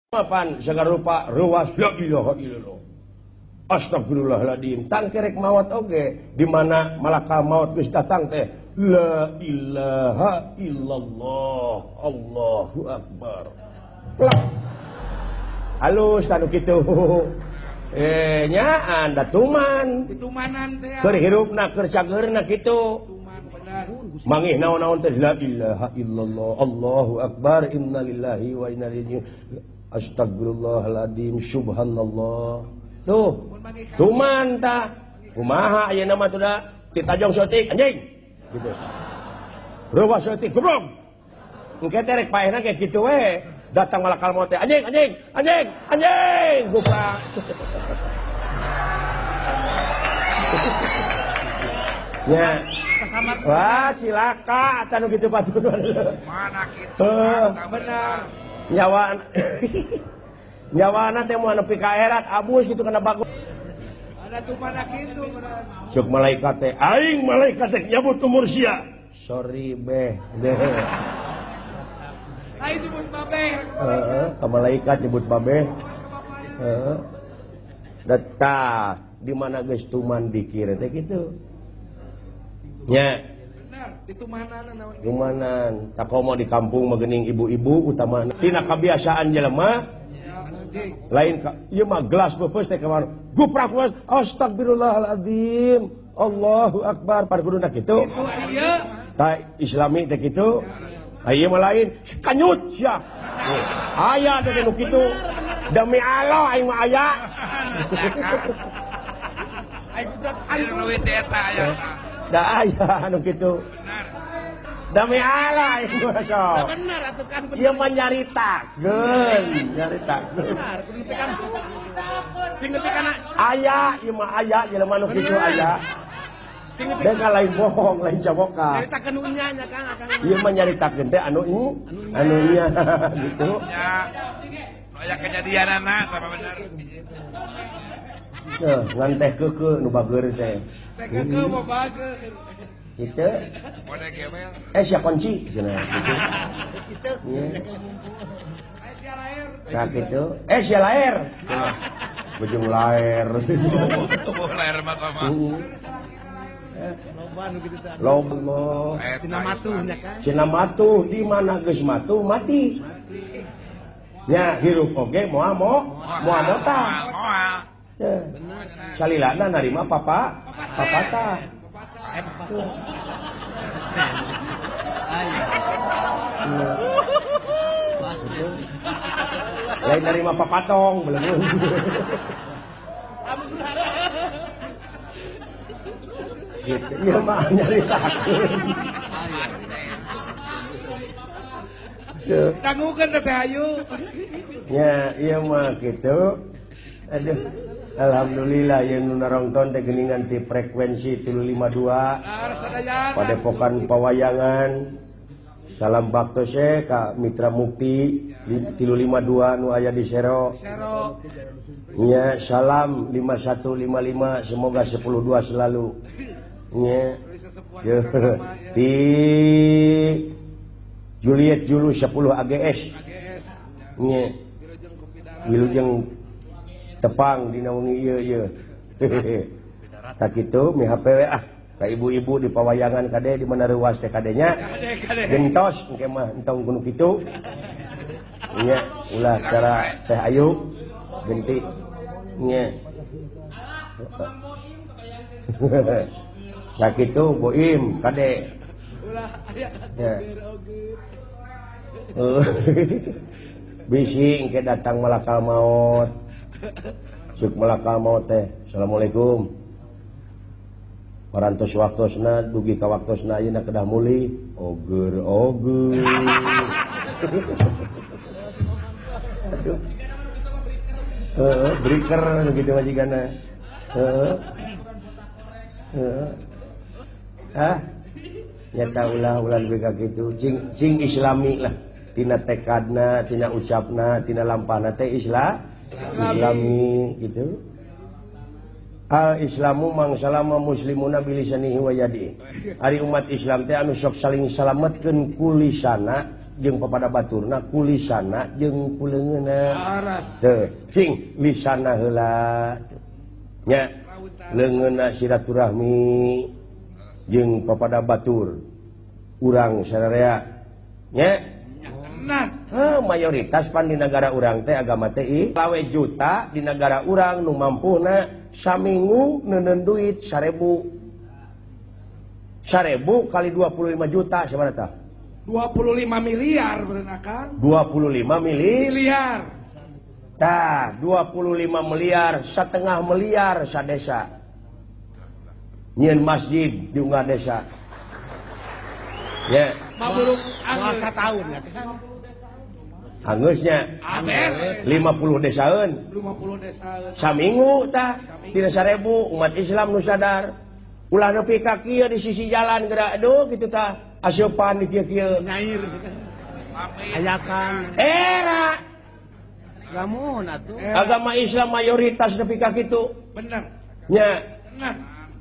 Mapan segala rupa ruas la ilaha illallah. Astagfirullahaladzim. Tang kerek maut oge di mana malakal maut geus datang teh la ilaha illallah Allahu akbar. Halus tanu kitu. Nyaan datuman. Ditumanan teh. Keur hirupna keur cageurna kitu. Mangih naon-naon teh la ilaha illallah Allahu akbar innalillahi wa inna ilaihi astagfirullahaladzim subhanallah. Tuh tuman tah kumaha ayeuna mah tuh da titajong sotik anjing gitu. Ruwah sotik goblok. Engke teh rek paehna kayak kitu we. Datang malakal maut teh anjing anjing anjing anjing goblok. Ya. Wah, silaka atuh kitu patut. Mana kitu? Benar. Nyawana teh mau nepi ka akhirat abus gitu kana bagus. Ada tuh mana kitu benar. Cuk malaikat teh aing malaikat teh nyabut umur sia. Sorry beh. Aing nyebut babeh. Ka malaikat nyebut babeh. Data di mana geus tuman dikir teh kitu. Nya. Benar, ditumanan namanya. Tumanan, takomo di kampung mah geuning ibu-ibu utama tina kabiasaan jelema. Lain ka ieu mah gelas beupeuh teh kamar guprak was astagfirullahaladzim Allahu akbar par kuduna kitu ta islami teh kitu ieu mah lain kanyut sia aya teh nu kitu demi Allah aing mah aya Aing budak aing leuwih teh eta aya tah da aya anu kitu demi Allah aing mah sok bener atuh Kang ieu mah nyaritakeun benar kudu kan sing nepi kana aya ieu mah aya jelema nu kitu aya sing nepi deka lain bohong lain caboka nyaritakeun nu nya nya Kang akang ieu mah nyaritakeun teh anu nya gitu ya aya kejadianana tah bener teh ngan teh keukeu nu bageur teh teh keukeu mah bageur kitu boleh gebel sia kunci cenah kitu kitu sia lair nah kitu sia lair bujung lair tubuh lair mah mah loba nu kitu teh loba cenah matuh nya Kang cenah matuh di mana geus matuh mati nya hirup oge moal motah salilana narima papa tah lain narima papatong belum gitu ya mah nyaritakeun dangukeun teh hayu nya ieu mah kitu aduh alhamdulillah yang nonton teh geuningan ti frekuensi 352 Padepokan Pawayangan salam baktose ka Mitra Mukti 352 nu aya di Sero nya salam 5155 semoga 102 selalu nya ti Juliet Julu 10 AGS nya wilujeng tepang dina wengi ieu tak kitu mi HP ah ka ibu-ibu di Pawayangan kade di mana ruas teh kadenya gentos engke mah entong kudu kitu nya ulah cara Teh Ayu genti nya tak kitu Boim kade ulah aya bisi engke datang malakal maut suk malakal maut teh assalamualaikum parantos waktosna dugi ka waktosna ayeuna kedah muli oger aduh breaker gitu majigana nyata ulah lebih ka kitu cing islami lah tina tekadna tina ucapna tina lampahna teh islami gitu Al-Islamu mangsalama muslimuna bilisanihi wa yadihi. Ari umat Islam teh anu sok saling salametkeun ku lisana jeung papada baturna kulisana jeung puleungeuna Laras. teu sing lisana heula nya leungeunna silaturahmi jeung papada batur urang sadaya nya mayoritas pan di negara urang teh agama teh lawe juta di negara urang nu mampuna saminggu neuneun duit 1000 kali 25 juta sabaraha tah 25 miliar berenakan 25 miliar tah 25 miliar setengah miliar sadesa nyieun masjid di unggah desa ya maburuk puasa tahun ya kan anggeusnya amer 50 desaeun 50 desa saminggu tah tina 1000 umat Islam nu sadar ulah nepi ka kieu di sisi jalan geura aduh kitu tah aseupan di kieu-kieu nyair ayakan era lamun atuh agama Islam mayoritas nepi ka kitu bener nya bener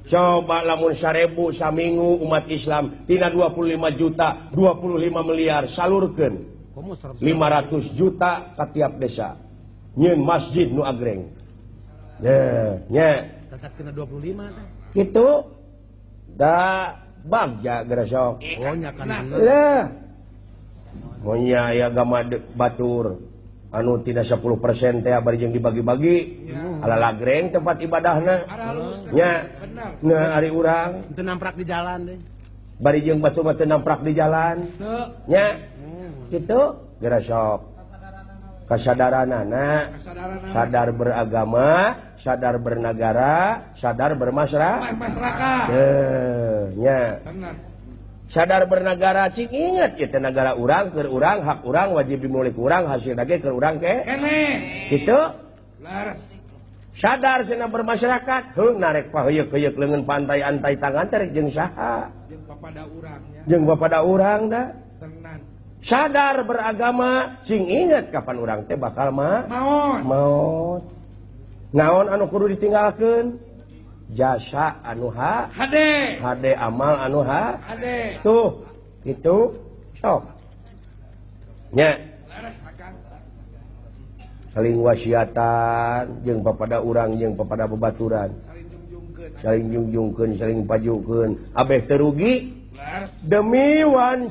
coba lamun 1000 saminggu umat Islam tina 25 juta 25 miliar salurkeun 500 juta ka tiap desa nyieun masjid nu agreng nya tetap kena 25 teh kitu da bagja geura sok oh nya kan lah monya aya agama batur anu tidak 10% teh bari jeung dibagi-bagi ala lagreng tempat ibadahna nya nah ari urang itu namprak di jalan deh bari jeung batu-batu namprak di jalan nya kitu geura sok kasadaranana sadar beragama sadar bernegara sadar masyarakat nya sadar bernegara cing inget itu negara urang keur urang hak urang wajib dimulai ku urang hasil dage keur urang ke kene kitu laras sadar cenah bermasyarakat heung narek paheuyeuh-heuyeuh leungeun pantai antai tangan teh jeung saha jeung papada urangnya jeung bapada urang da tenan sadar beragama cing inget kapan urang teh bakal maut naon anu kudu ditinggalkeun jasa anu hade amal anu hade tuh itu sok nya saling wasiatan jeung papada urang jeung papada babaturan saling jungjungkeun saling pajukeun abeh teu rugi demi wan